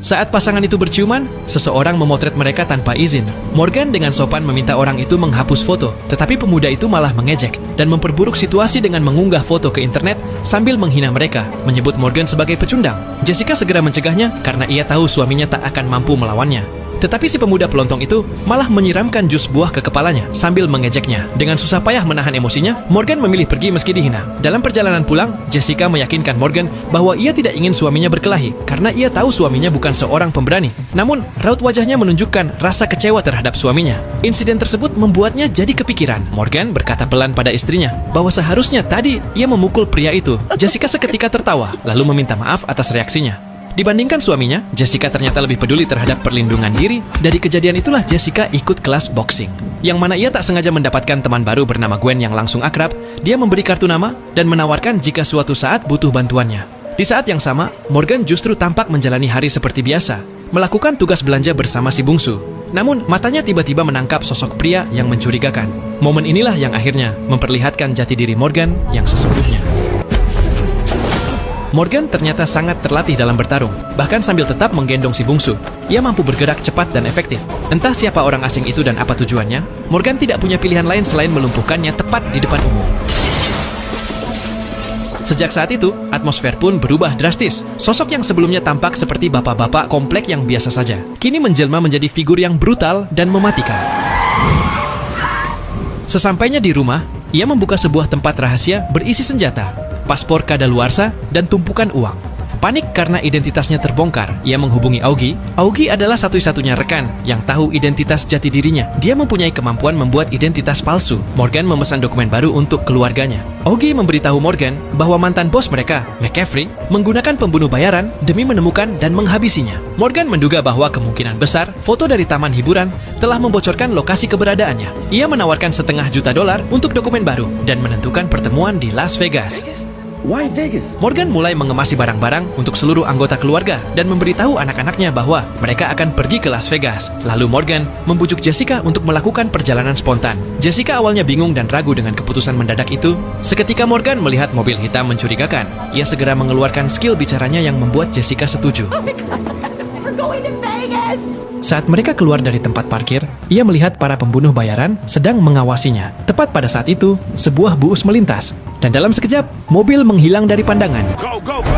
Saat pasangan itu berciuman, seseorang memotret mereka tanpa izin. Morgan dengan sopan meminta orang itu menghapus foto, tetapi pemuda itu malah mengejek dan memperburuk situasi dengan mengunggah foto ke internet sambil menghina mereka, menyebut Morgan sebagai pecundang. Jessica segera mencegahnya karena ia tahu suaminya tak akan mampu melawannya. Tetapi si pemuda pelontong itu malah menyiramkan jus buah ke kepalanya sambil mengejeknya. Dengan susah payah menahan emosinya, Morgan memilih pergi meski dihina. Dalam perjalanan pulang, Jessica meyakinkan Morgan bahwa ia tidak ingin suaminya berkelahi karena ia tahu suaminya bukan seorang pemberani. Namun, raut wajahnya menunjukkan rasa kecewa terhadap suaminya. Insiden tersebut membuatnya jadi kepikiran. Morgan berkata pelan pada istrinya bahwa seharusnya tadi ia memukul pria itu. Jessica seketika tertawa, lalu meminta maaf atas reaksinya. Dibandingkan suaminya, Jessica ternyata lebih peduli terhadap perlindungan diri. Dari kejadian itulah Jessica ikut kelas boxing, yang mana ia tak sengaja mendapatkan teman baru bernama Gwen yang langsung akrab. Dia memberi kartu nama dan menawarkan jika suatu saat butuh bantuannya. Di saat yang sama, Morgan justru tampak menjalani hari seperti biasa, melakukan tugas belanja bersama si bungsu. Namun, matanya tiba-tiba menangkap sosok pria yang mencurigakan. Momen inilah yang akhirnya memperlihatkan jati diri Morgan yang sesungguhnya. Morgan ternyata sangat terlatih dalam bertarung, bahkan sambil tetap menggendong si bungsu. Ia mampu bergerak cepat dan efektif. Entah siapa orang asing itu dan apa tujuannya, Morgan tidak punya pilihan lain selain melumpuhkannya tepat di depan umum. Sejak saat itu, atmosfer pun berubah drastis. Sosok yang sebelumnya tampak seperti bapak-bapak komplek yang biasa saja, kini menjelma menjadi figur yang brutal dan mematikan. Sesampainya di rumah, ia membuka sebuah tempat rahasia berisi senjata, paspor kadaluarsa, dan tumpukan uang. Panik karena identitasnya terbongkar, ia menghubungi Augie. Augie adalah satu-satunya rekan yang tahu identitas jati dirinya. Dia mempunyai kemampuan membuat identitas palsu. Morgan memesan dokumen baru untuk keluarganya. Augie memberitahu Morgan bahwa mantan bos mereka, McCaffrey, menggunakan pembunuh bayaran demi menemukan dan menghabisinya. Morgan menduga bahwa kemungkinan besar foto dari taman hiburan telah membocorkan lokasi keberadaannya. Ia menawarkan $500,000 untuk dokumen baru dan menentukan pertemuan di Las Vegas. Why Vegas? Morgan mulai mengemasi barang-barang untuk seluruh anggota keluarga dan memberitahu anak-anaknya bahwa mereka akan pergi ke Las Vegas. Lalu Morgan membujuk Jessica untuk melakukan perjalanan spontan. Jessica awalnya bingung dan ragu dengan keputusan mendadak itu. Seketika Morgan melihat mobil hitam mencurigakan. Ia segera mengeluarkan skill bicaranya yang membuat Jessica setuju. Oh my God, we're going to Vegas! Saat mereka keluar dari tempat parkir, ia melihat para pembunuh bayaran sedang mengawasinya. Tepat pada saat itu, sebuah bus melintas. Dan dalam sekejap, mobil menghilang dari pandangan. Go, go, go!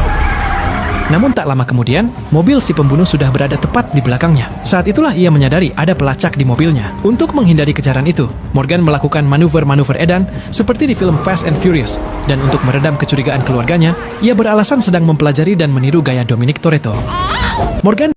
Namun tak lama kemudian, mobil si pembunuh sudah berada tepat di belakangnya. Saat itulah ia menyadari ada pelacak di mobilnya. Untuk menghindari kejaran itu, Morgan melakukan manuver-manuver edan seperti di film Fast and Furious. Dan untuk meredam kecurigaan keluarganya, ia beralasan sedang mempelajari dan meniru gaya Dominic Toretto. Morgan